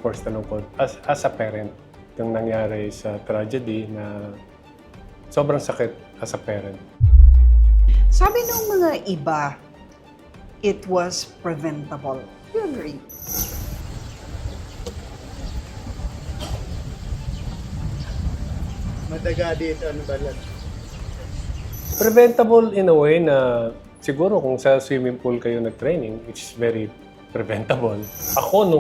course, nalungkot. As a parent, yung nangyari sa tragedy na sobrang sakit as a parent. Sabi ng mga iba, it was preventable. Do you agree? Madaga dito, ano ba lang? Preventable in a way na siguro kung sa swimming pool kayo nag-training, it's very preventable. Ako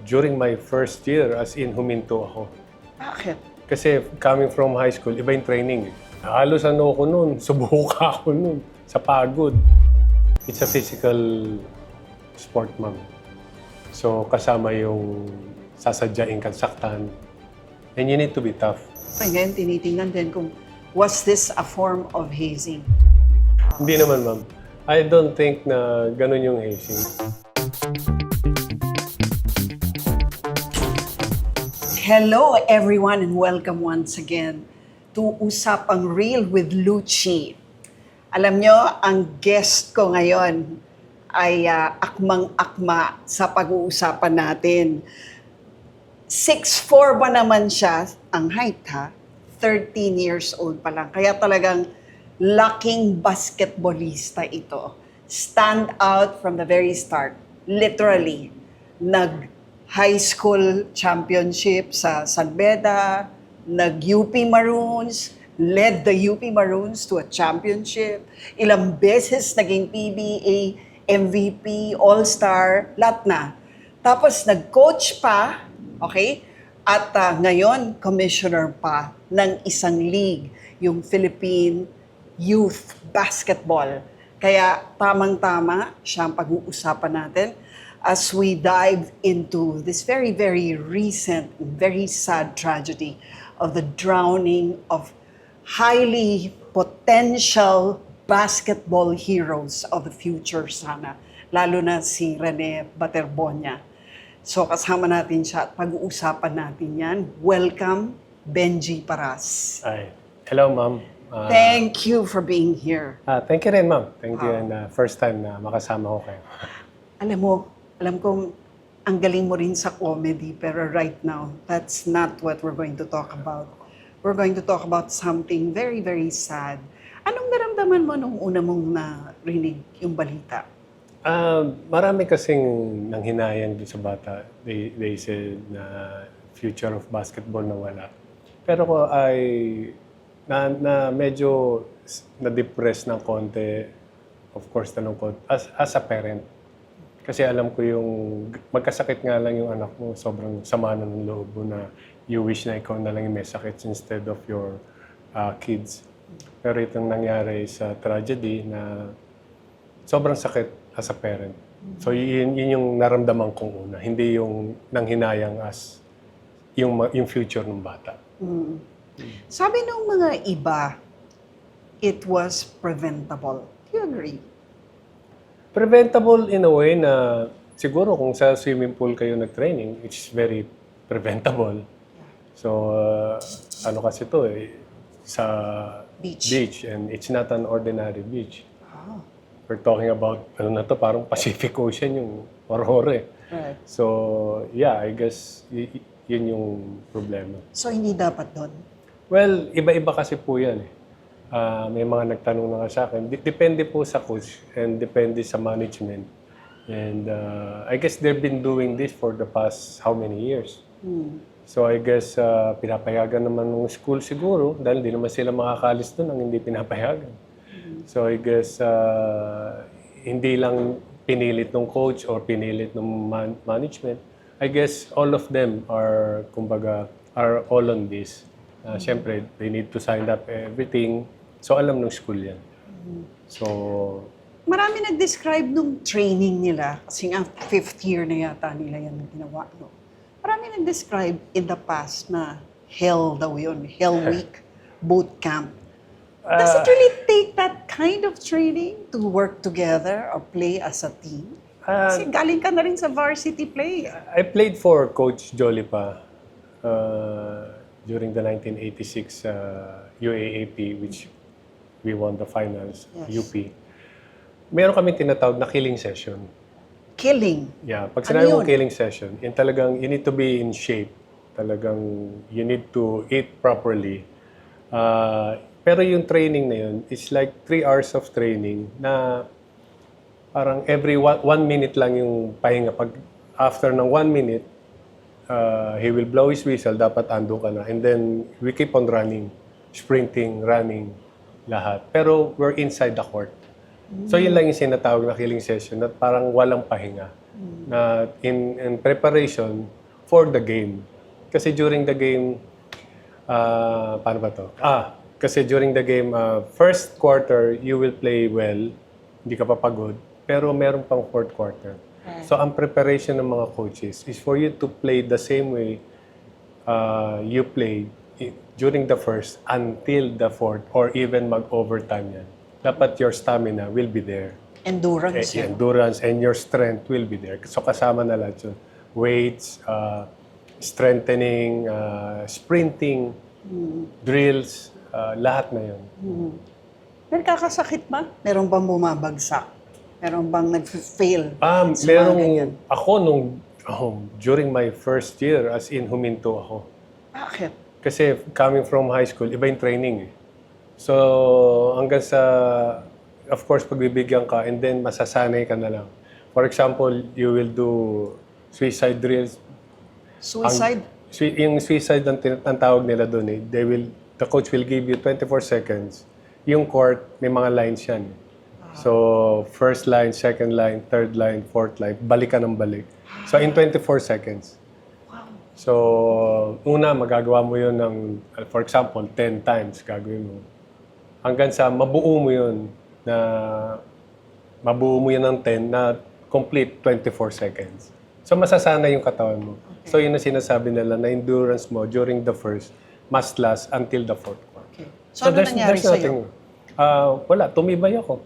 during my first year, as in huminto ako. Bakit? Kasi coming from high school, iba yung training. Halos ko nun, subuka ako nun sa pagod. It's a physical sport, ma'am. So kasama yung sasadyain kang saktan. And you need to be tough. Ngayon, tinitingnan din kung was this a form of hazing? Hindi naman, ma'am. I don't think na ganun yung hazing. Hello everyone and welcome once again to Usapang Real with Lucci. Alam nyo, ang guest ko ngayon ay akmang-akma sa pag-uusapan natin. 6'4" ba naman siya, ang height ha? 13 years old pa lang. Kaya talagang laking basketballista ito. Stand out from the very start. Literally, nag-high school championship sa San Beda, nag-UP Maroons, led the UP Maroons to a championship. Ilang beses naging PBA, MVP, All-Star, lahat na. Tapos nag-coach pa, okay? At ngayon, commissioner pa ng isang league, yung Philippine Youth Basketball. Kaya tamang-tama siya ang pag-uusapan natin as we dive into this very, very recent, very sad tragedy of the drowning of highly potential basketball heroes of the future sana, lalo na si Rene Baterbonia. So kasama natin siya at pag-uusapan natin yan. Welcome, Benji Paras. Ay. Hello, ma'am. Thank you for being here. Thank you rin, ma'am. Thank you. And first time na makasama ko kayo. Alam kong ang galing mo rin sa comedy, pero right now, that's not what we're going to talk about. We're going to talk about something very, very sad. Anong naramdaman mo nung una mong narinig yung balita? Marami kasing nanghinayang doon sa bata. They said na future of basketball na wala. Pero ko ay na medyo na-depress ng konti, of course, nalungkot, as a parent. Kasi alam ko yung magkasakit nga lang yung anak mo, sobrang sama na ng loob mo na you wish na ikaw na lang yung may sakit instead of your kids. Pero itong nangyari sa tragedy na sobrang sakit as a parent. So yun yung naramdaman kong una, hindi yung nanghinayang as yung future ng bata. Sabi ng mga iba, it was preventable. Do you agree? Preventable in a way na siguro kung sa swimming pool kayo nag-training, it's very preventable. So, ano kasi to sa beach and it's not an ordinary beach. Oh, We're talking about, parang Pacific Ocean yung horror. right. So, yeah, I guess yun yung problema. So hindi dapat doon? Well, iba-iba kasi po yan may mga nagtanong na nga sa akin. Depende po sa coach and depende sa management. And I guess they've been doing this for the past how many years? So I guess pinapayagan naman ng school siguro dahil hindi naman sila makakalis doon ang hindi pinapayagan. So I guess hindi lang pinilit ng coach or pinilit ng management. I guess all of them are, kumbaga, are all on this. Siyempre, they need to sign up everything. So alam ng school yan. So, Marami nag-describe nung training nila, kasi nga 5th year na yata nila yan ginawa. No? Marami nag-describe in the past na hell daw yun, hell week, boot camp. Does it really take that kind of training to work together or play as a team? Kasi galing ka na rin sa varsity play. I played for Coach Jolipa during the 1986 UAAP, which we won the finals, Yes. UP. Meron kami tinatawag na killing session. killing. Yeah, pag Ano sinabi mong yun? killing session, yung talagang you need to be in shape. Talagang you need to eat properly. Pero yung training na yun, it's like 3 hours of training na parang every 1 minute lang yung pahinga. Pag after ng 1 minute, he will blow his whistle, dapat ando ka na. And then we keep on running, sprinting, running, lahat. Pero we're inside the court. So yun lang yung sinatawag na killing session na parang walang pahinga. Na in preparation for the game. Kasi during the game, paano ba to? Kasi during the game, first quarter, you will play well, hindi ka papagod, pero meron pang fourth quarter. So ang preparation ng mga coaches is for you to play the same way you played during the first until the fourth or even mag-overtime yan. Dapat your stamina will be there. Endurance. Yung endurance and your strength will be there. So kasama na lahat yun. Weights, strengthening, sprinting, drills, lahat na yun. Nagkakasakit ba? Meron bang bumabagsak? Meron bang nag-fail? sa mga ganyan? Merong ako during my first year, as in huminto ako. Bakit? Kasi coming from high school, iba yung training eh. So, hanggang sa, of course, pagbibigyan ka and then masasanay ka na lang. For example, you will do suicide drills. Suicide? Yung suicide ang tawag nila doon eh. The coach will give you 24 seconds. Yung court, may mga lines yan. So, first line, second line, third line, fourth line, balik ka ng balik. So, in 24 seconds. So, una, magagawa mo yun ng, for example, 10 times gagawin mo. Hanggang sa mabuo mo yun ng 10 na complete 24 seconds. So, masasanay yung katawan mo. Okay. So, yun ang sinasabi nila na endurance mo during the first must last until the fourth quarter. Okay. So, ano nangyari sa'yo? Wala, tumibay ako.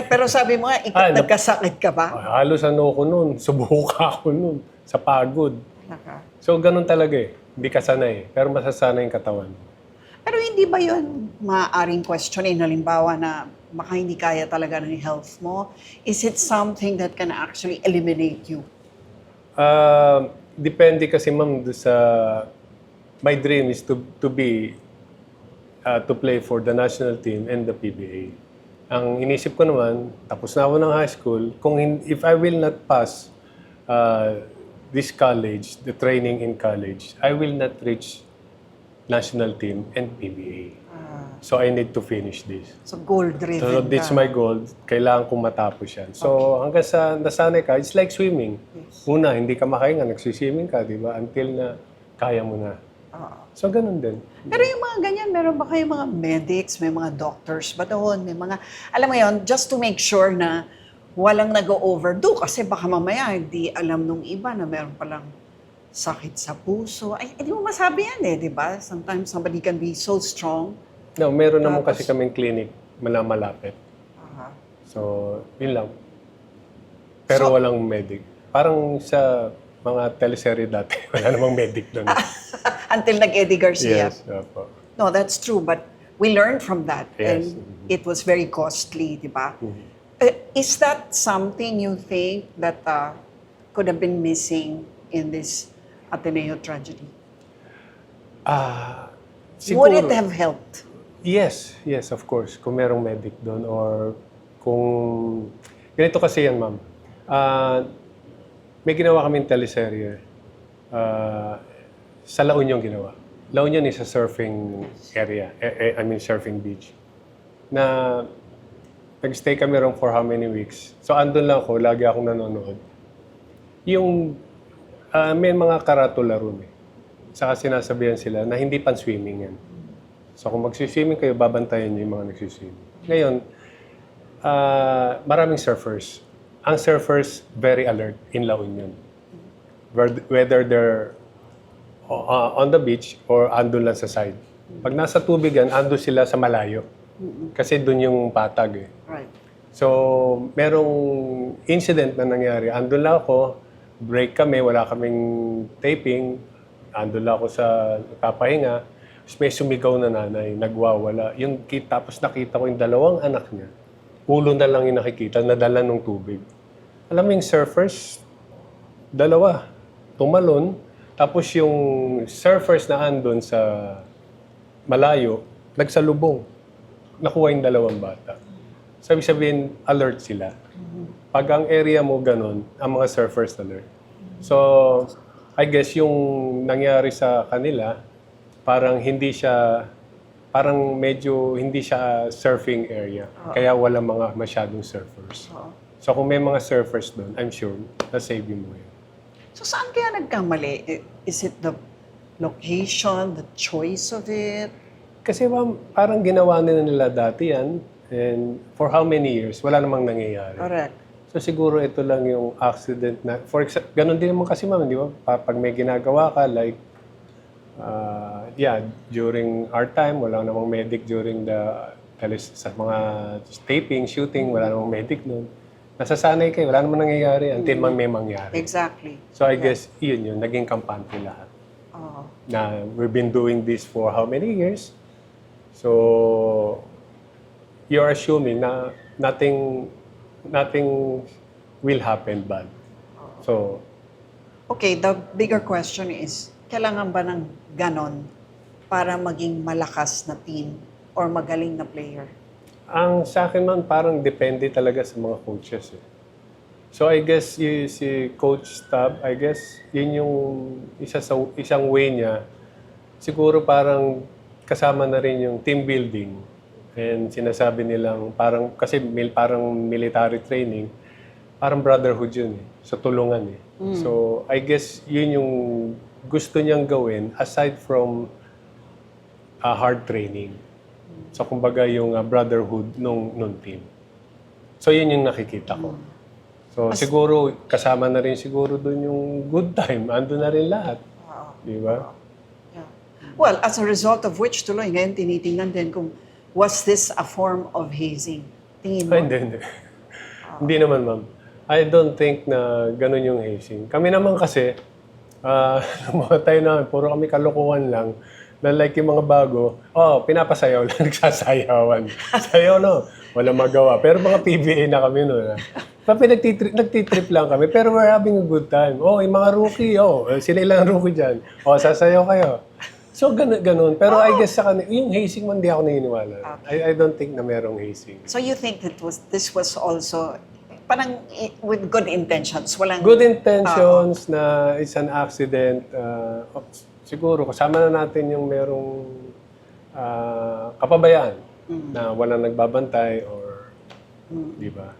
Pero sabi mo nga, nagkasakit ka ba? Halos ko nun, subuka ako nun sa pagod. So, ganun talaga eh. Hindi ka sanay, pero masasanay yung katawan. Pero hindi ba yun maaaring questionin? Halimbawa na baka hindi kaya talaga ng health mo. Is it something that can actually eliminate you? Depende kasi ma'am sa... My dream is to play for the national team and the PBA. Ang inisip ko naman, tapos na ako ng high school, if I will not pass this college, the training in college, I will not reach national team and PBA. So I need to finish this. So goal-driven So this is my goal. Kailangan kong matapos yan. So hanggang sa nasanay ka, it's like swimming. Yes. Una, hindi ka makahinga, nagsiswimming ka, di ba? Until na kaya mo na. So ganun din. Pero yung mga ganyan, meron ba kayong mga medics, may mga doctors ba doon? May mga, alam mo yon, just to make sure na walang nag-overdo. Kasi baka mamaya, hindi alam nung iba na meron palang sakit sa puso. Ay, hindi mo masabi yan di ba? Sometimes somebody can be so strong. No, meron naman kasi kaming clinic malapit. So, yun lang. Pero walang medic. Parang sa mga teleserye dati, wala namang medic doon. Until nag-Eddie Garcia. Yes, opo. No, that's true. But we learned from that. Yes. And it was very costly, di ba? Is that something you think that could have been missing in this Ateneo tragedy? Siguro, Would it have helped? Yes, of course. Kung merong medic doon or kung... Ganito kasi yan, ma'am. May ginawa kaming teleserye. Sa La Union ginawa. La Union is a surfing area. Surfing beach. Na nag-stay kami ron for how many weeks. So, andun lang ako. Lagi akong nanonood. May mga karatula ron eh. Saka sinasabihan sila na hindi pan-swimming yan. So, kung magsiswimming kayo, babantayan niyo yung mga nagsiswimming. Ngayon, maraming surfers. Ang surfers, very alert in La Union. Whether they're on the beach or andun lang sa side. Pag nasa tubig yan, andun sila sa malayo. Kasi dun yung patag eh. Right. So, merong incident na nangyari. Andun lang ako, break kami, wala kaming taping. Andun lang ako sa papahinga. May sumigaw na nanay, nagwawala. Tapos nakita ko yung dalawang anak niya. Ulo na lang yung nakikita, nadala ng tubig. Alam mo yung surfers, dalawa, tumalon, tapos yung surfers na andun sa malayo, nagsalubong. Nakuha yung dalawang bata. Sabi sabihin, alert sila. Pag ang area mo ganun, ang mga surfers alert. So, I guess yung nangyari sa kanila, parang medyo hindi siya surfing area. Kaya wala mga masyadong surfers. So kung may mga surfers doon, I'm sure, na-save mo yun. So saan kaya nagkamali? Is it the location, the choice of it? Kasi ma'am, parang ginawa nila dati yan, and for how many years, wala namang nangyayari. Correct. So siguro ito lang yung accident na, ganun din naman kasi ma'am, di ba? Pag may ginagawa ka, like, during our time, wala namang medic during sa mga taping, shooting, wala namang medic noon. Nasasanay kayo, wala namang nangyayari until may mangyari. Exactly. So I guess yun, naging kampante lahat. Oh. Na we've been doing this for how many years? So you're assuming na nothing will happen bad. So Okay, the bigger question is, kailangan ba ng ganon para maging malakas na team or magaling na player? ang sa akin man, parang depende talaga sa mga coaches. Eh. So I guess si Coach Tab, I guess, yun yung isang way niya. Siguro parang kasama na rin yung team building. And sinasabi nilang kasi parang military training, parang brotherhood yun eh. So tulungan eh. So I guess yun yung gusto niyang gawin aside from hard training. So kumbaga yung brotherhood nung team. So yun yung nakikita ko. So siguro kasama na rin siguro doon yung good time. Ando na rin lahat. Di ba? Yeah. Well, as a result of which tuloy ngayon tinitingnan din kung was this a form of hazing? Tingin mo? Ay, hindi. Hindi naman, ma'am. I don't think na ganun yung hazing. Kami naman kasi, mga tayo namin, puro kami kalokohan lang. Na like yung mga bago, pinapasayaw lang, nagsasayawan. Sayaw, no? Walang magawa. Pero mga PBA na kami noon. Nagtitrip lang kami, pero we're having a good time. Yung mga rookie, sila ilang rookie dyan. Sasayaw kayo. So, ganun. Pero I guess sa kanila, yung hazing man, di ako naniniwala. Okay. I don't think na merong hazing. So you think that this was also parang with good intentions? Walang... Good intentions na it's an accident. Siguro, kasama na natin yung merong kapabayaan na walang nagbabantay or, di ba?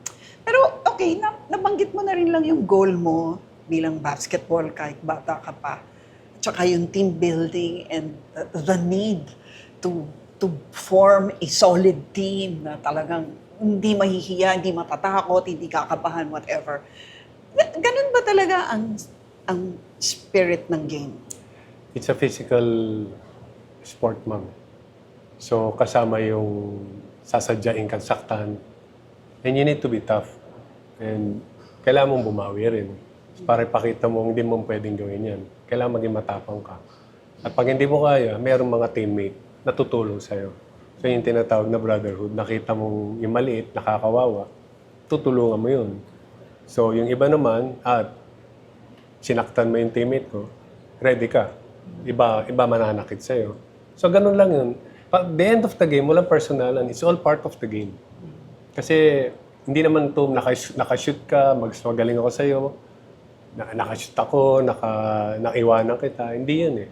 Pero okay, nabanggit mo na rin lang yung goal mo bilang basketball kahit bata ka pa. Tsaka yung team building and the need to form a solid team na talagang hindi mahihiya, hindi matatakot, hindi kakabahan, whatever. Ganun ba talaga ang spirit ng game? It's a physical sport, ma'am. So, kasama yung sasadyain kang saktan. And you need to be tough. And kailangan mong bumawi rin. Para ipakita mo, hindi mo pwedeng gawin yan. Kailangan maging matapang ka. At pag hindi mo kaya, mayroong mga teammate na tutulong sa'yo. So, yung tinatawag na brotherhood, nakita mong yung maliit, nakakawawa, tutulungan mo yun. So, yung iba naman, sinaktan mo yung teammate ko, ready ka. Iba mananakit sa'yo. So, ganun lang yun. At the end of the game, walang personalan. It's all part of the game. Kasi, hindi naman ito, nakashoot ka, magaling ako sa'yo, nakashoot ako, naiwanan kita. Hindi yun eh.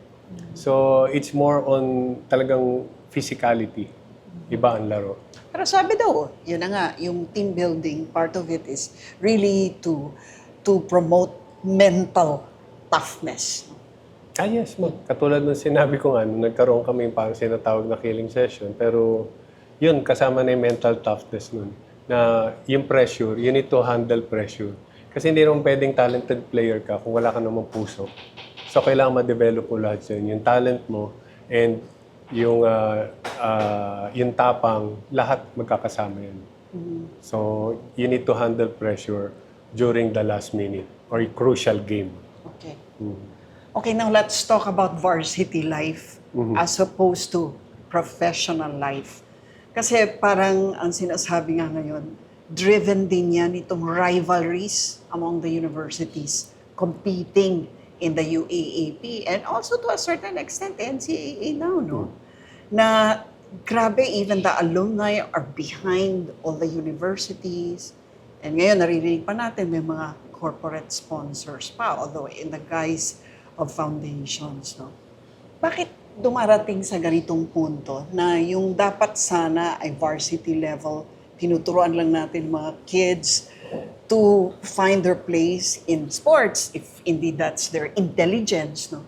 So, it's more on talagang physicality. Iba ang laro. Pero sabi daw, yun na nga, yung team building, part of it is really to promote mental toughness. Yes, ma'am. Katulad ng sinabi ko nga, nung nagkaroon kami parang sinatawag na killing session, pero yun, kasama na yung mental toughness nun. Na yung pressure, you need to handle pressure. Kasi hindi naman pwedeng talented player ka kung wala ka namang puso. So, kailangan ma-develop mo lahat yun. Yung talent mo and yung tapang, lahat magkakasama yun. So, you need to handle pressure during the last minute or a crucial game. Okay. Okay, now let's talk about varsity life as opposed to professional life. Kasi parang ang sinasabi nga ngayon, driven din yan itong rivalries among the universities competing in the UAAP and also to a certain extent NCAA now, no? Na grabe, even the alumni are behind all the universities. And ngayon, naririnig pa natin may mga corporate sponsors pa, although in the guise of foundations, no? Bakit dumarating sa ganitong punto na yung dapat sana ay varsity level, tinuturuan lang natin mga kids to find their place in sports, if indeed that's their intelligence, no?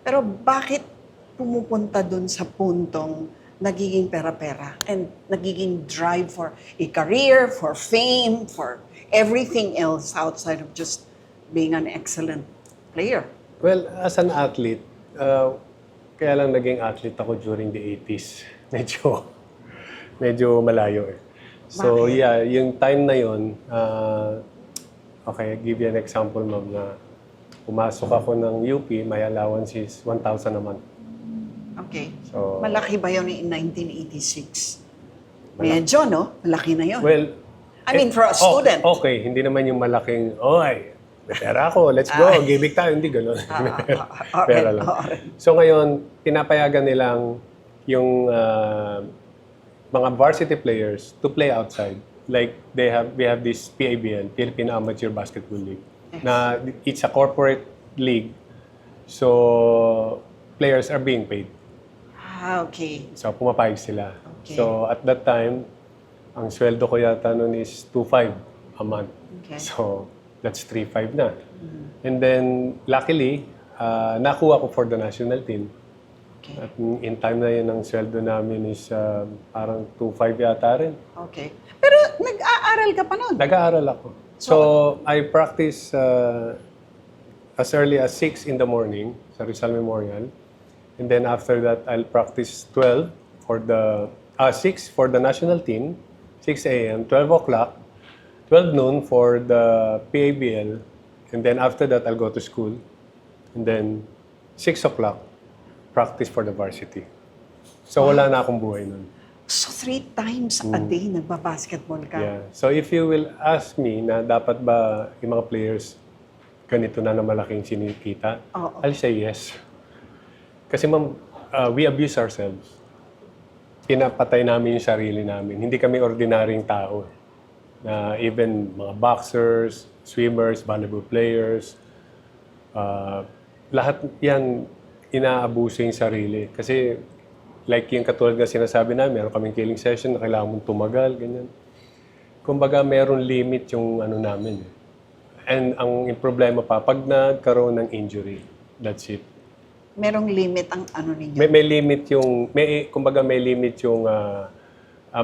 Pero bakit pumupunta dun sa puntong nagiging pera-pera and nagiging drive for a career, for fame, for everything else outside of just being an excellent player? Well, as an athlete, kaya lang naging athlete ako during the 80s. Medyo malayo eh. So Bakit? yeah, yung time na yun, okay, give you an example, ma'am, na pumasok ako ng UP, my allowance is 1,000 a month. Okay. So, Malaki ba yun in 1986? Medyo, no? Malaki na yun. well, I mean, for a student. Okay, hindi naman yung malaking, oy, may pera ako, let's go, gimmick tayo. Hindi gano'n. Pera lang. So ngayon, pinapayagan nilang yung mga varsity players to play outside. Like we have this PABL, Philippine Amateur Basketball League, Yes. na it's a corporate league. So players are being paid. Okay. So pumapayag sila. Okay. So at that time, ang sweldo ko yata noon is 2,500 a month. Okay. So that's 3,500 na. And then luckily, nakuha ko for the national team. Okay. At in time na yun, ang sweldo namin is parang 2,500 yata rin. Okay. Pero nag-aaral ka pa noon? Nag-aaral ako. So, I practice as early as 6 in the morning sa Rizal Memorial. And then after that, I'll practice 12 for the, 6 for the national team, 6 a.m., 12 o'clock, 12 noon for the PABL. And then after that, I'll go to school. And then 6 o'clock, practice for the varsity. So wala na akong buhay nun. So 3 times a day nagbabasketball ka? Yeah. So if you will ask me na dapat ba yung mga players ganito na malaking sinikita, Oo. I'll say yes. Kasi ma'am, we abuse ourselves. Pinapatay namin yung sarili namin. Hindi kami ordinaryong tao. Na even mga boxers, swimmers, volleyball players, lahat yan inaabuso yung sarili. Kasi like yung katulad nga sinasabi namin, meron kaming killing session na kailangan mong tumagal, ganyan. Kumbaga, meron limit yung ano namin. And ang problema pa, pag nagkaroon ng injury, that's it. Merong limit ang ano ninyo? May limit yung, kumbaga may limit yung,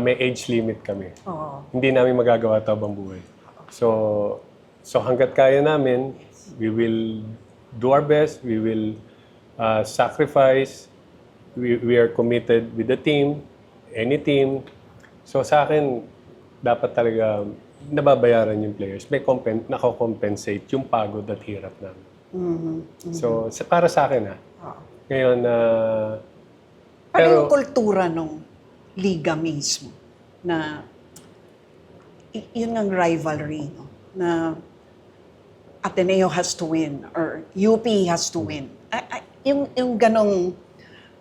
may age limit kami. Oo. Hindi namin magagawa ito habang buhay. So hanggat kaya namin, we will do our best, we will sacrifice, we are committed with the team, any team. So sa akin, dapat talaga nababayaran yung players. May nako-compensate yung pagod at hirap namin. So para sa akin Oo. ngayon, Ano yung kultura nung liga mismo? Na yun ang rivalry, no? Na Ateneo has to win or UP has to win. Yung ganong,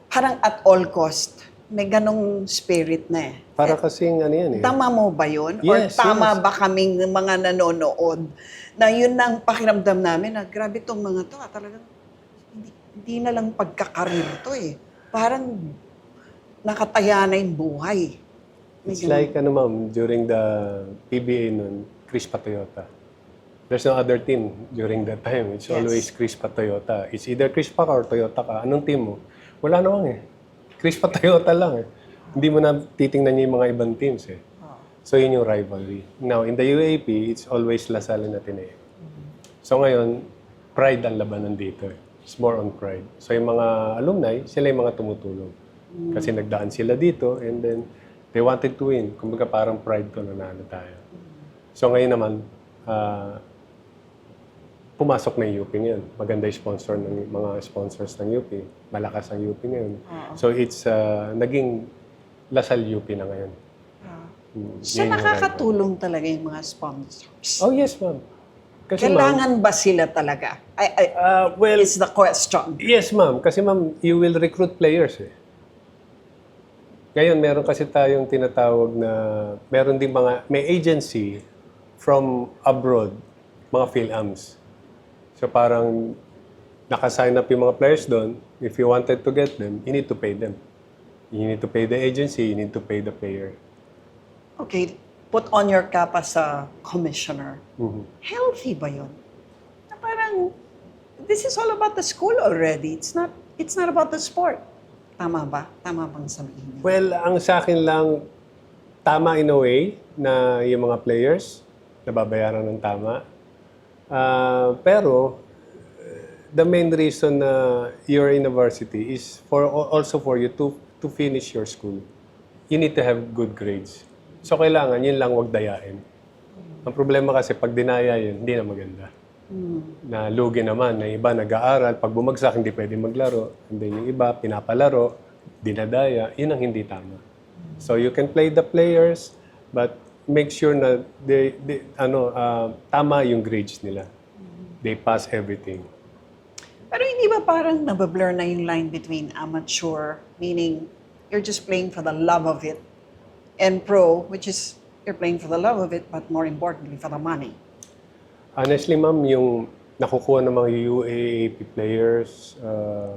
parang at all cost, may ganong spirit na eh. para kasing ano yan eh. Tama mo ba yun? Or Yes, tama yes. ba kaming mga nanonood na yun ang pakiramdam namin na grabe tong mga to, talagang hindi na lang pagkakarir to eh. Parang nakataya na yung buhay. May It's ganun. like, ano ma'am, during the PBA nun, Crispa Toyota. There's no other team during that time. It's Yes. always Crispa Toyota. It's either Crispa ka or Toyota ka. Anong team mo? Wala namang eh. Crispa Toyota lang eh. Hindi mo na titingnan yung mga ibang teams eh. Oh. So yun yung rivalry. Now, in the UAP, it's always Lasal and Ateneo. So ngayon, pride ang labanan dito eh. It's more on pride. So yung mga alumni, sila yung mga tumutulong. Kasi nagdaan sila dito and then they wanted to win. Kumbaga parang pride ko nanalo tayo. So ngayon naman, pumasok na yung UP ngayon. Maganda yung sponsor ng mga sponsors ng UP. Malakas ang UP ngayon. So it's naging Lasal UP na ngayon. So Yun yung nakakatulong talaga yung mga sponsors. Oh, yes, ma'am. Kasi, ma'am, Kailangan ba sila talaga? well, Is the question. yes, ma'am. Kasi, ma'am, you will recruit players, eh. Ngayon, meron kasi tayong tinatawag na, meron din may agency from abroad, mga PhilAms. So parang nakasign up yung mga players doon. If you wanted to get them, you need to pay them. You need to pay the agency, you need to pay the player. Okay, put on your cap as a commissioner. Mhm. Healthy ba yun? Na parang, this is all about the school already. It's not about the sport. Tama ba? Tama bang sabihin niyo? Well, ang sa akin lang, tama in a way na yung mga players nababayaran ng tama. Pero, the main reason na you're in university is also for you to finish your school. You need to have good grades. So, kailangan yun lang wag dayain. Ang problema kasi pag dinaya yun, hindi na maganda. Na lugi naman, na iba nag-aaral, pag bumagsak hindi pwede maglaro, and then yung iba pinapalaro, dinadaya, yun ang hindi tama. So you can play the players, but make sure na tama yung grades nila. They pass everything. Pero hindi ba parang nabablur na yung line between amateur, meaning you're just playing for the love of it, and pro, which is you're playing for the love of it, but more importantly, for the money. Honestly, ma'am, yung nakukuha ng mga UAAP players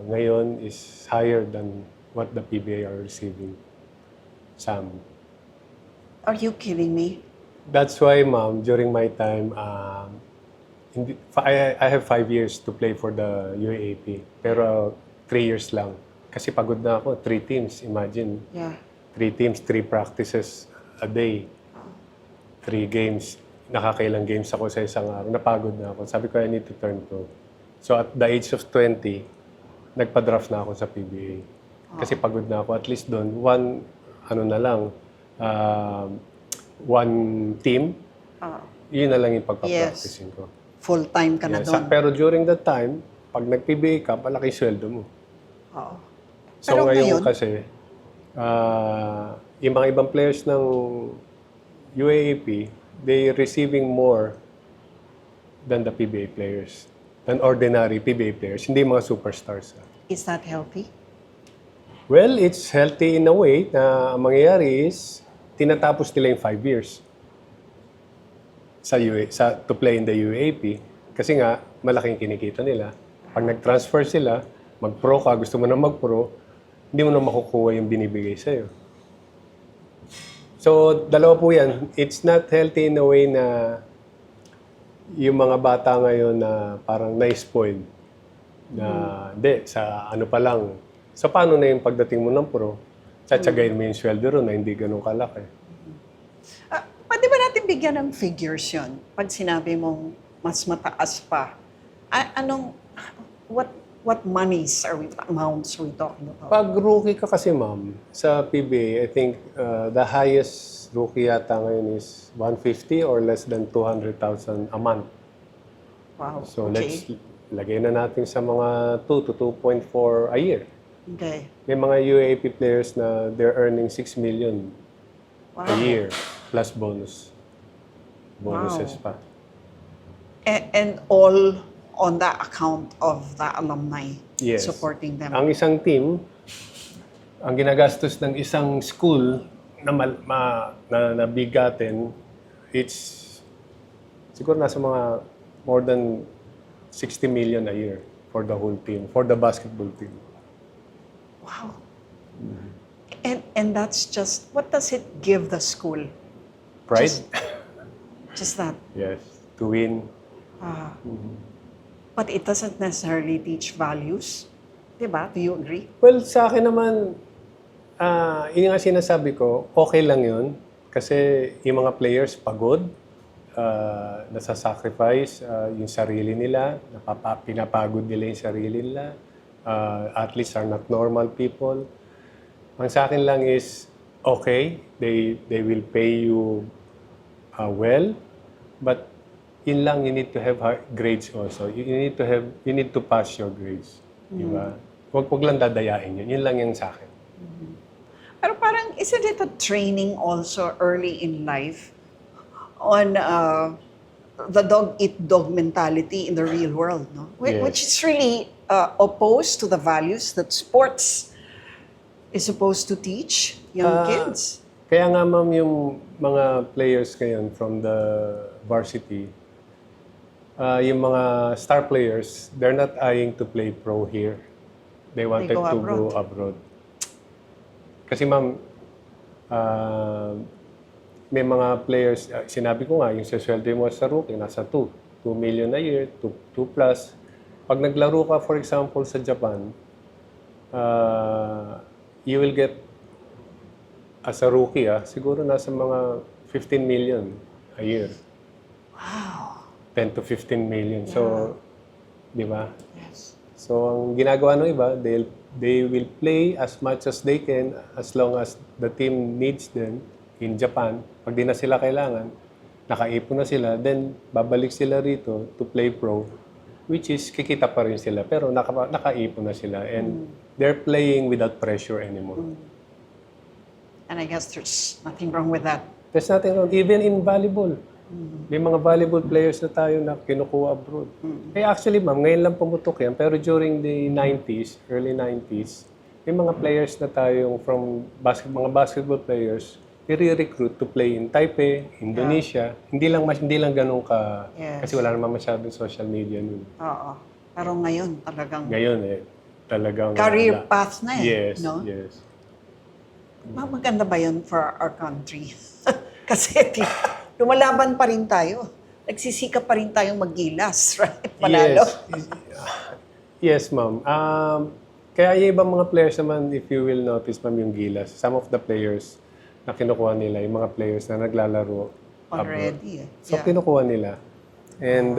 ngayon is higher than what the PBA are receiving. Some. Are you kidding me? That's why, ma'am, during my time, I have 5 years to play for the UAAP. Pero 3 years lang. Kasi pagod na ako, 3 teams, imagine. Yeah. 3 teams, 3 practices a day. 3 games. Nakakailang games ako sa isang araw. Napagod na ako. Sabi ko, I need to turn pro. So at the age of 20, nagpa-draft na ako sa PBA. Kasi pagod na ako. At least doon, one team, yun na lang yung pagpa-practicing ko. Full-time ka na Yes. doon. Pero during that time, pag nag-PBA ka, malaki sweldo mo. Oo. So Pero ngayon ngayon? kasi, yung mga ibang players ng UAAP, they receiving more than the PBA players, than ordinary PBA players, hindi mga superstars. Is that healthy? Well, it's healthy in a way na ang mangyayari is, tinatapos nila yung 5 years to play in the UAAP. Kasi nga, malaking kinikita nila. Pag nag-transfer sila, mag-pro ka, gusto mo na mag-pro, hindi mo na makukuha yung binibigay sa'yo. So, dalawa po yan. It's not healthy in a way na yung mga bata ngayon na parang na-spoil. Na, hindi, sa ano pa lang. So, paano na yung pagdating mo ng pro? Tsatsagayin mo yung sweldo ron na hindi ganun kalaki. Pwede ba natin bigyan ng figures yon? Pag sinabi mong mas mataas pa, what monies what amounts are we talking about? Pag rookie ka kasi, ma'am, sa PBA, I think the highest rookie yata ngayon is 150 or less than 200,000 a month. Wow, So, okay. let's lagay na natin sa mga 2 to 2.4 a year. Okay. May mga UAAP players na they're earning 6 million a Wow. year plus bonuses Wow. pa. And all on the account of the alumni Yes. supporting them. Ang isang team, ang ginagastos ng isang school na bigatin, it's siguro nasa mga more than 60 million a year for the whole team, for the basketball team. Wow. And that's just, what does it give the school? Pride? Just that. Yes. To win. But it doesn't necessarily teach values. Diba? Do you agree? Well, sa akin naman, yun nga sinasabi ko, okay lang yun. Kasi yung mga players pagod, nasasacrifice yung sarili nila, pinapagod nila yung sarili nila. Athletes are not normal people. Ang sa akin lang is, okay, they will pay you well, but yun lang, you need to have high grades also. You need to pass your grades. Di ba? Huwag lang dadayain yun. Yun lang yung sa akin. Pero parang, isn't it a training also early in life on the dog-eat-dog mentality in the real world, no? Which is really opposed to the values that sports is supposed to teach young kids. Kaya nga ma'am, yung mga players ngayon from the varsity, yung mga star players, they're not eyeing to play pro here. They wanted go to abroad. go abroad. Kasi ma'am, may mga players, sinabi ko nga, yung sweldo mo sa rookie, nasa 2 million a year, 2 plus. Pag naglaro ka, for example, sa Japan, you will get, as a rookie, siguro nasa mga 15 million a year. Wow. 10 to 15 million. So, di ba? Yes. So, ang ginagawa ng iba, they will play as much as they can as long as the team needs them in Japan. Pag di na sila kailangan, nakaipon na sila, then babalik sila rito to play pro, which is kikita pa rin sila, pero nakaipon na sila and they're playing without pressure anymore. And I guess there's nothing wrong with that. There's nothing wrong. Even in volleyball. May mga volleyball players na tayo na kinukuha abroad. Eh actually ma'am, ngayon lang pumutok yan, pero during the 90s, early 90s, may mga players na tayo from mga basketball players, i-recruit to play in Taipei, Indonesia. Hindi lang ganun ka, Yes. kasi wala naman masyadong social media nun. Oo. Pero ngayon talagang Ngayon talagang... career path na Yes, no? yes. Maganda ba yun for our country? Kasi lumalaban pa rin tayo. Nagsisikap pa rin tayong maggilas, right? Panalo. Yes, ma'am. Kaya yung ibang mga players naman, if you will notice, ma'am, yung gilas, some of the players na kinukuha nila, yung mga players na naglalaro Already. so, kinukuha nila. And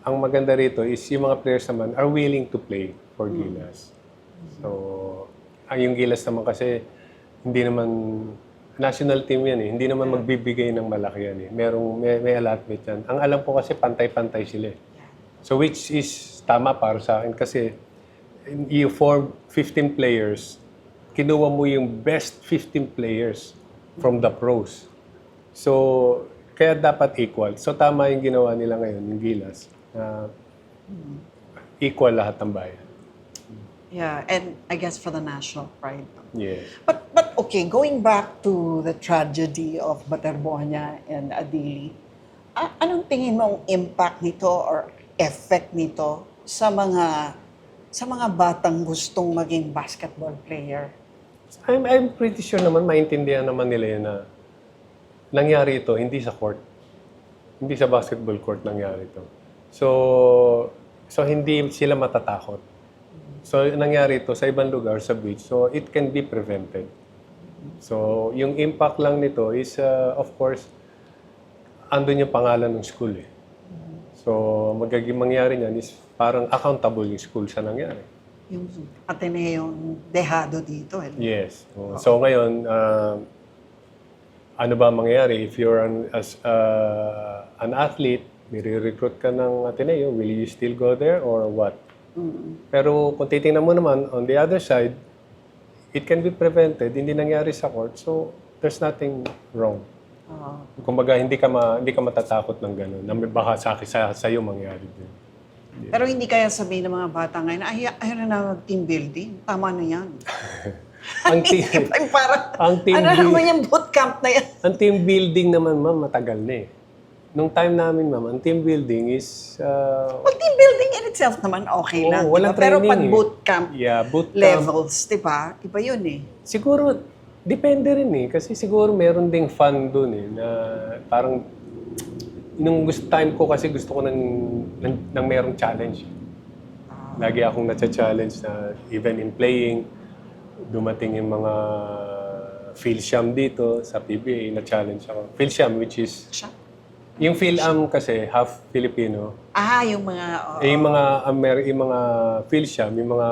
ang maganda rito is yung mga players naman are willing to play for Gilas. So, yung Gilas naman kasi hindi naman national team yan eh. Hindi naman magbibigay ng malaki yan eh. May allotment yan. Ang alam ko kasi pantay-pantay sila eh. So which is tama para sa akin kasi you form 15 players, kinuha mo yung best 15 players from the pros. So, kaya dapat equal. So tama yung ginawa nila ngayon, yung Gilas. Equal lahat ng bayan. Yeah, and I guess for the national pride. Yes. But okay, going back to the tragedy of Baterbonia and Adili, anong tingin mong impact nito or effect nito sa mga batang gustong maging basketball player? I'm pretty sure naman, maintindihan naman nila yun na nangyari ito, hindi sa court. Hindi sa basketball court nangyari ito. So hindi sila matatakot. So, nangyari ito sa ibang lugar, sa beach. So, it can be prevented. So, yung impact lang nito is, of course, andun yung pangalan ng school eh. So, magiging mangyari niyan is parang accountable yung school sa nangyari. Yung Ateneong dehado dito. Eh. Yes. So, ngayon, ano ba mangyayari? If you're an athlete, nire-recruit ka ng Ateneo, will you still go there or what? Pero kung titingnan mo naman, on the other side, it can be prevented, hindi nangyari sa court, so there's nothing wrong. Kumbaga, hindi ka matatakot ng gano'n, na may baka sa'yo mangyari din. Pero hindi kaya sabihin ng mga bata ngayon, ayaw na mag-team building, tama na yan. Ang team ano naman yung bootcamp na yan? Ang team building naman, ma'am, matagal na eh. Nung time namin, ma'am, ang team building is... Well, team building in itself naman okay lang. Walang diba? Pero training pag bootcamp bootcamp levels, diba? Iba yun eh. Siguro, depende rin eh. Kasi siguro meron ding fun dun eh. Na parang, nung time ko kasi gusto ko ng merong challenge. Lagi akong na-challenge na even in playing, dumating yung mga PhilSham dito sa PBA, na-challenge ako. PhilSham, which is... Yung PhilAm kasi, half Filipino. Yung mga... Yung mga PhilSham, yung mga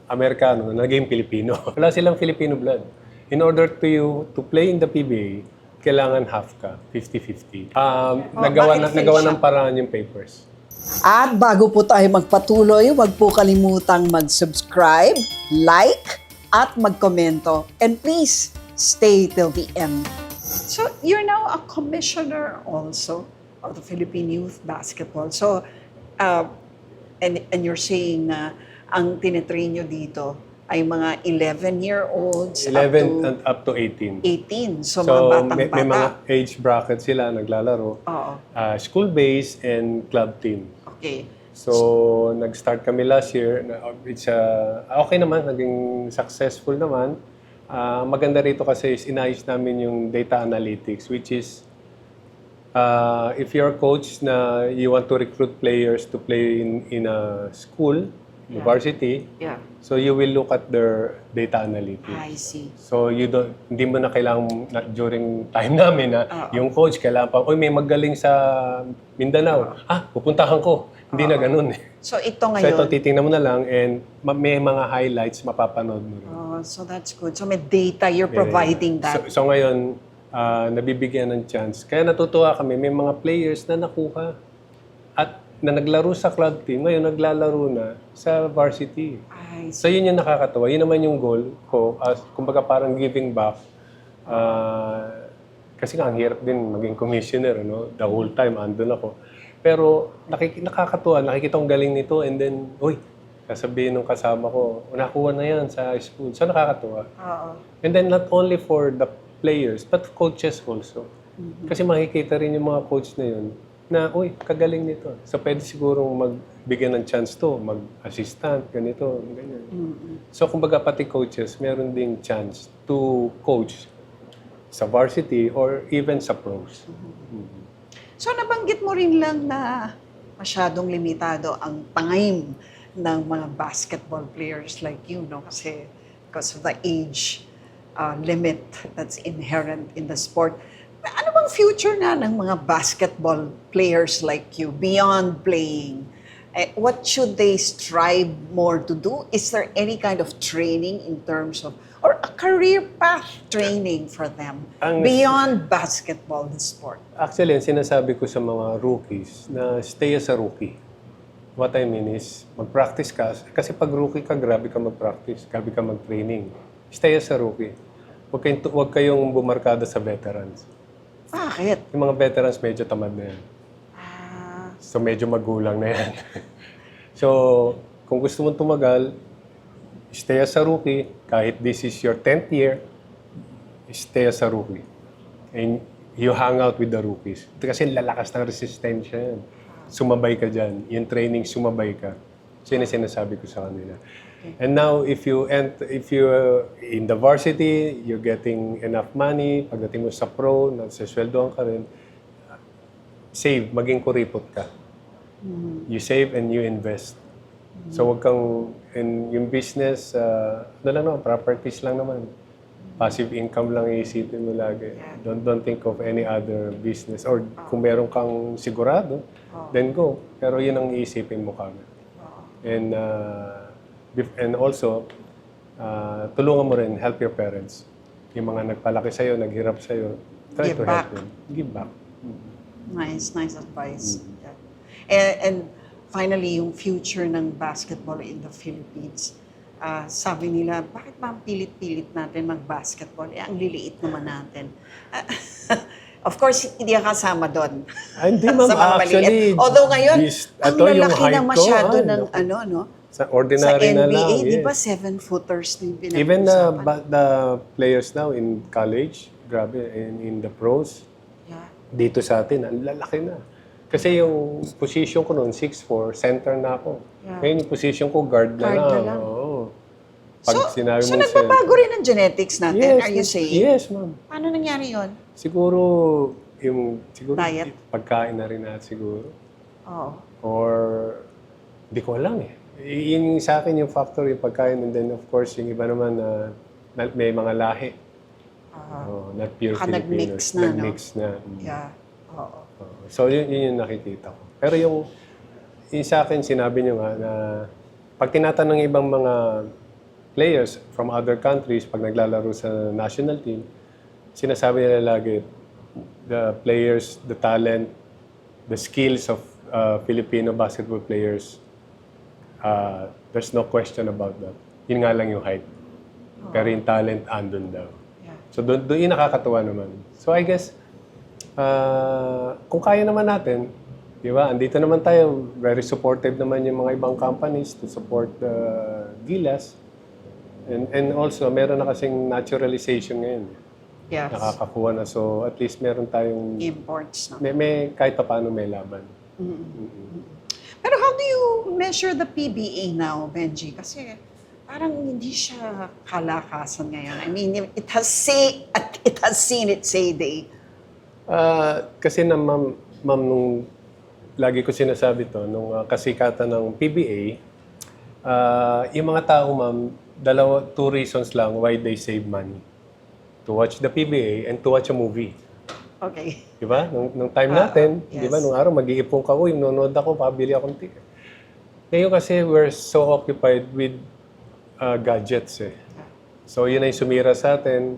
Amerikano na naging Pilipino. Wala silang Filipino blood. In order to play in the PBA, kailangan half ka, 50-50. Nagawa ng paraan yung papers. At bago po tayo magpatuloy, huwag po kalimutang mag-subscribe, like, at magkomento. And please, stay till the end. So, you're now a commissioner also of the Philippine Youth Basketball. So, and you're saying na ang tinitrain nyo dito ay mga 11-year-olds 11 and up to 18. 18. So, So, mga may batang-bata. mga age bracket sila naglalaro. Oo. School-based and club team. Okay. So, nag-start kami last year. Okay naman, naging successful naman. Maganda rito kasi is inayos namin yung data analytics, which is if you're a coach na you want to recruit players to play in a school, university, Yeah. so you will look at their data analytics. I see. So hindi mo na kailangan during time namin na yung coach kailangan pa, may magaling sa Mindanao. Pupuntahan ko. Hindi na ganun eh. So, ito So ngayon. ito titingnan mo na lang and may mga highlights mapapanood mo rin. So, that's good. So, may data. You're providing that. So ngayon, nabibigyan ng chance. Kaya natutuwa kami, may mga players na nakuha at na naglaro sa club team, ngayon naglalaro na sa varsity. I see. So yun yung nakakatawa. Yun naman yung goal ko. Kumbaga parang giving back. Kasi nga, ang hirap din maging commissioner. No? The whole time, andun ako. Pero nakakatuwa. Nakikita kong galing nito and then, sasabihin ng kasama ko, nakuha na yan sa school. So nakakatuwa. Oo. And then not only for the players, but coaches also. Kasi makikita rin yung mga coach na yun na, kagaling nito. So pwede sigurong magbigyan ng chance to, mag-assistant, ganito, ganyan. So kumbaga pati coaches, meron ding chance to coach sa varsity or even sa pros. So, nabanggit mo rin lang na masyadong limitado ang time ng mga basketball players like you, no? Kasi because of the age limit that's inherent in the sport. Ano bang future na ng mga basketball players like you beyond playing? What should they strive more to do? Is there any kind of training in terms of, or a career path training for them beyond basketball, the sport? Actually, ang sinasabi ko sa mga rookies na stay as a rookie. What I mean is, mag-practice ka. Kasi pag rookie ka, grabe ka mag-practice, grabe ka mag-training. Stay as a rookie. Huwag kayong bumarkada sa veterans. Bakit? Yung mga veterans medyo tamad na yan. So medyo magulang na yan. So, kung gusto mong tumagal, stay as a rookie. Kahit this is your 10th year, stay as a rookie. And you hang out with the rookies. Kasi lalakas ng resistensya yan. Sumabay ka dyan. Yung training, sumabay ka. So yun ang sinasabi ko sa kanila. And now, if you in the varsity, you're getting enough money, pagdating mo sa pro, nagsasweldoan ka rin, save, maging kuripot ka. You save and you invest. So wag kang, in yung business, properties lang naman. Passive income lang iisipin mo lagi. Don't think of any other business. Or kung meron kang sigurado, then go. Pero yun ang iisipin mo kagad. And also, tulungan mo rin, help your parents. Yung mga nagpalaki sa'yo, naghirap sa'yo, try to help them. Give back. Nice advice. Yeah. And finally, yung future ng basketball in the Philippines. Sabi nila, bakit ba ang pilit-pilit natin mag-basketball? Ang liliit naman natin. Of course, hindi ka kasama doon. Hindi ma'am, Sa mga actually. maliit. Although ngayon, ang ito, yung lalaki na height ko, masyado ng Sa sa ordinary na lang. NBA, di ba Yes. 7-footers na yung Even pinag-usapan? the players now in college, grabe, in the pros, Yeah. dito sa atin, ang lalaki na. Kasi yung position ko noon, 6'4", center na ako. Yeah. Ngayon yung position ko, guard na Guard na lang. lang. Oo. Pag sinabi so mong nagbabago rin ang genetics natin, Yes, are you saying? Yes, ma'am. Paano nangyari yon? Siguro, Diet? pagkain na rin natin siguro. Oo. Or, hindi ko alam eh. Yun sa akin yung factor, yung pagkain. And then, of course, yung iba naman na may mga lahi. Not pure Baka Filipinos. nag-mix na, no? Nag-mix na. Yeah. Oo. So, yun yung nakikita ko. Pero yung sa akin, sinabi nyo nga na pag tinatanong ibang mga players from other countries, pag naglalaro sa national team, sinasabi nila lagi, the players, the talent, the skills of Filipino basketball players, there's no question about that. Yun nga lang yung height. Pero yung talent andun daw. Yeah. So doon yung nakakatuwa naman. So I guess, kung kaya naman natin, di ba, andito naman tayo, very supportive naman yung mga ibang companies to support the Gilas. And also, meron na kasing naturalization ngayon. Yes. Nakakakuha na. So at least meron tayong, Imports, no? may kahit pa paano may laban. Pero how do you measure the PBA now, Benji? Kasi parang hindi siya kalakasan ngayon. I mean, it has seen its heyday. Kasi na ma'am, nung lagi ko sinasabi to, nung kasikatan ng PBA, yung mga tao ma'am, two reasons lang why they save money. To watch the PBA and to watch a movie. Okay. Di ba? Nung time natin, yes. di ba? Nung araw, mag-iipon ka, uy, nanonood ako, pabili akong ticket. Ngayon kasi, we're so occupied with gadgets eh. So, yun ay sumira sa atin.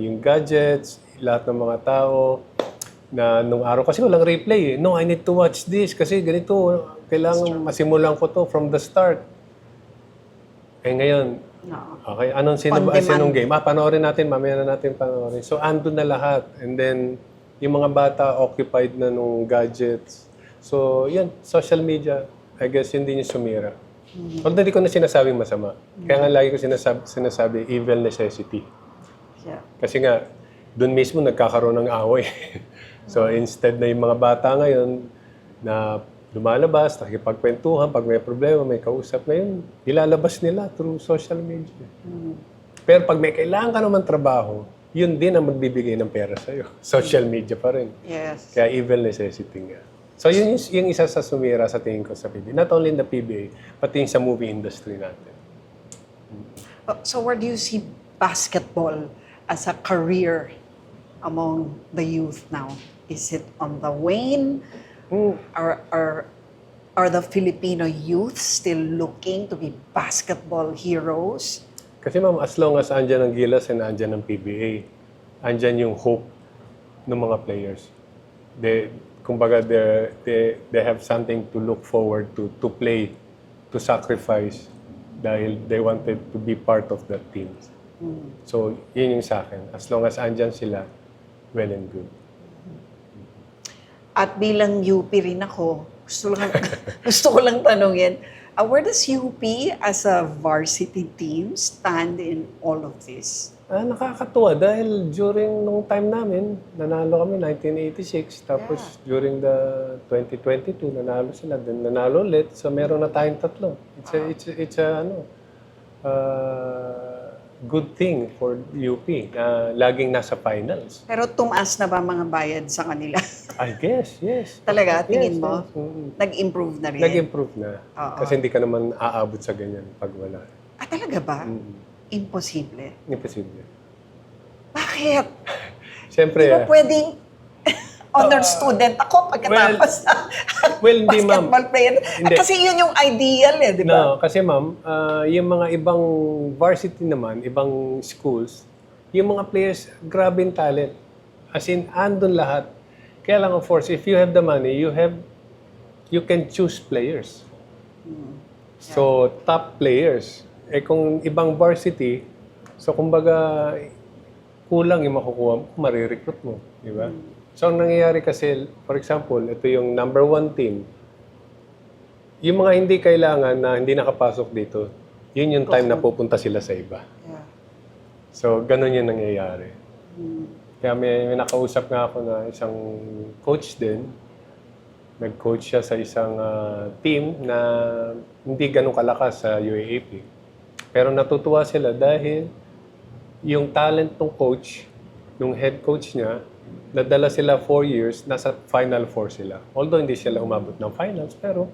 Yung gadgets, lahat ng mga tao, na nung araw kasi walang replay eh. No, I need to watch this kasi ganito, kailangan masimulan ko to from the start. Eh ngayon, No. okay, anong sinong game? Panoorin natin, mamaya na natin panoorin. So, andun na lahat. And then, yung mga bata occupied na nung gadgets. So, yan, social media, I guess, yun din yung sumira. Although hindi ko na sinasabing masama. Kaya nga lagi ko sinasabi, evil necessity. Yeah. Kasi nga, dun mismo nagkakaroon ng away. So, instead na yung mga bata ngayon na lumalabas, nakikipagkwentuhan, pag may problema, may kausap, ngayon, ilalabas nila through social media. Pero pag may kailangan ka naman trabaho, yun din ang magbibigay ng pera sa'yo. Social media pa rin. Yes. Kaya evil necessity nga. So yun yung isa sa sumira sa tingin ko sa PBA. Not only in the PBA, pati yung sa movie industry natin. So where do you see basketball as a career among the youth now? Is it on the wane? Are the Filipino youth still looking to be basketball heroes? Kasi ma'am, as long as andyan ang Gilas and andyan ang PBA, andyan yung hope ng mga players. Kumbaga, they have something to look forward to play, to sacrifice, dahil they wanted to be part of that team. So, yun yung sa akin. As long as andyan sila, well and good. At bilang UP rin ako, gusto ko lang tanungin, where does UP as a varsity team stand in all of this? Nakakatuwa dahil during nung time namin, nanalo kami 1986, tapos during the 2022, nanalo sila, then nanalo ulit, so meron na tayong tatlo. It's a good thing for UP na laging nasa finals. Pero tumaas na ba mga bayad sa kanila? I guess, yes. Talaga, Yes, tingin mo? yes. Nag-improve na rin? Nag-improve na. Oo. Kasi hindi ka naman aabot sa ganyan pag wala. Talaga ba? Imposible. Imposible. Bakit? Siyempre, Di ba pwedeng honor student ako pagkatapos hindi ma'am. basketball player? Hindi. Kasi yun yung ideal eh, di ba? No, kasi ma'am, yung mga ibang varsity naman, ibang schools, yung mga players, grabe yung talent. As in, andun lahat. Kaya lang, of course, if you have the money, you can choose players. So, top players. Eh kung ibang varsity, so kumbaga, kulang yung makukuha mo, marirecruit mo. Di ba? So, ang nangyayari kasi, for example, ito yung number 1 team. Yung mga hindi kailangan na hindi nakapasok dito, yun yung time na pupunta sila sa iba. Yeah. So, ganun yung nangyayari. Kaya may nakausap nga ako na isang coach din. Nag-coach siya sa isang team na hindi ganun kalakas sa UAAP. Pero natutuwa sila dahil yung talent ng coach, ng head coach niya, nadala sila 4 years, nasa Final 4 sila. Although hindi sila umabot ng finals, pero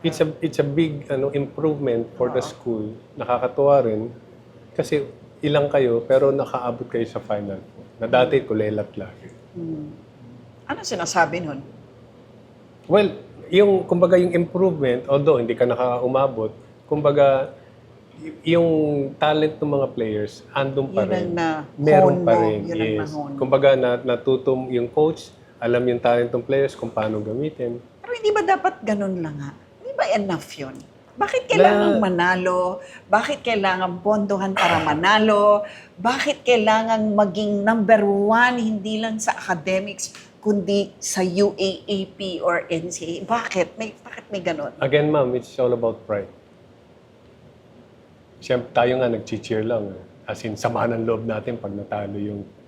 it's a big improvement for the school. Nakakatuwa rin kasi ilang kayo pero nakaabot kayo sa Final 4. Na dati kulelat lagi. Ano sinasabi nun? Well, kumbaga yung improvement, although hindi ka nakaumabot, kumbaga yung talent ng mga players, andun pa rin. Yun ang Meron pa mo, rin, yun ang yes. nahon. Kumbaga natuto yung coach, alam yung talent ng players kung paano gamitin. Pero hindi ba dapat ganun lang nga? Hindi ba enough yun? Bakit kailangan manalo? Bakit kailangan bondohan para manalo? Bakit kailangan maging number one, hindi lang sa academics, kundi sa UAAP or NCAA? Bakit may ganon? Again, ma'am, it's all about pride. Siyempre, tayo nga nag-cheer lang. As in, samahan ng loob natin pag natalo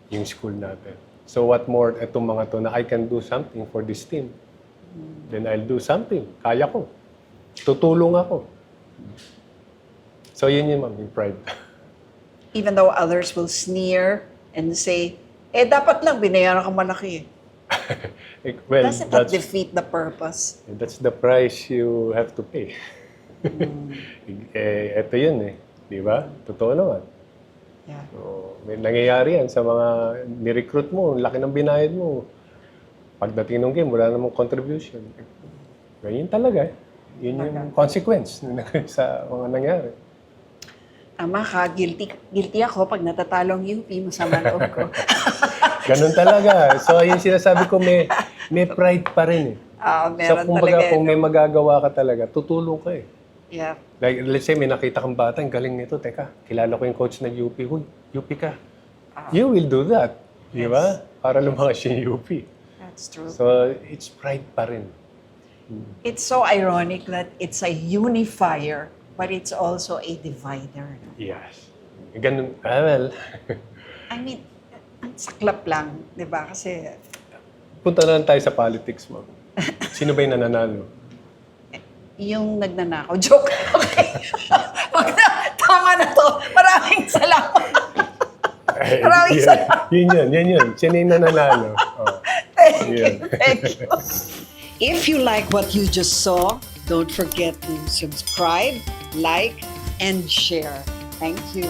yung school natin. So what more, etong mga to na I can do something for this team. Then I'll do something. Kaya ko. Tutulong ako. So yun ma'am, yung pride. Even though others will sneer and say, dapat lang binayaran ka malaki. Well, Doesn't that defeat the purpose? that's the price you have to pay. Eto yun Di ba? Totoo naman. Yeah. So, may nangyayari yan sa mga ni-recruit mo, laki ng binayad mo. Pagdating ng game, wala namang contribution. Ganyan talaga Yun yung consequence sa mga nangyari. Tama ka, guilty ako pag natatalong UP, masama loob ko. Ganun talaga. So, yung sinasabi ko, may pride pa rin So, Meron kumbaga, talaga. kung may magagawa ka talaga, tutulong ka Yeah. Like, let's say, may nakita kang bata, ang galing nito. Teka, kilala ko yung coach ng UP. Huy, UP ka. You will do that. Di ba? Para lumakas yung UP. That's true. So, it's pride pa rin. It's so ironic that it's a unifier, but it's also a divider. No? Yes. Ganun. Well, I mean, ang saklap lang, di ba? Kasi punta na lang tayo sa politics, ma'am. Sino ba yung nananalo? yung nagnanakaw. Joke. Okay. Tama na to. Maraming salamat. Maraming salamat. Yun. Sino yung nananalo? Oh. Thank you. If you like what you just saw, don't forget to subscribe, like, and share. Thank you.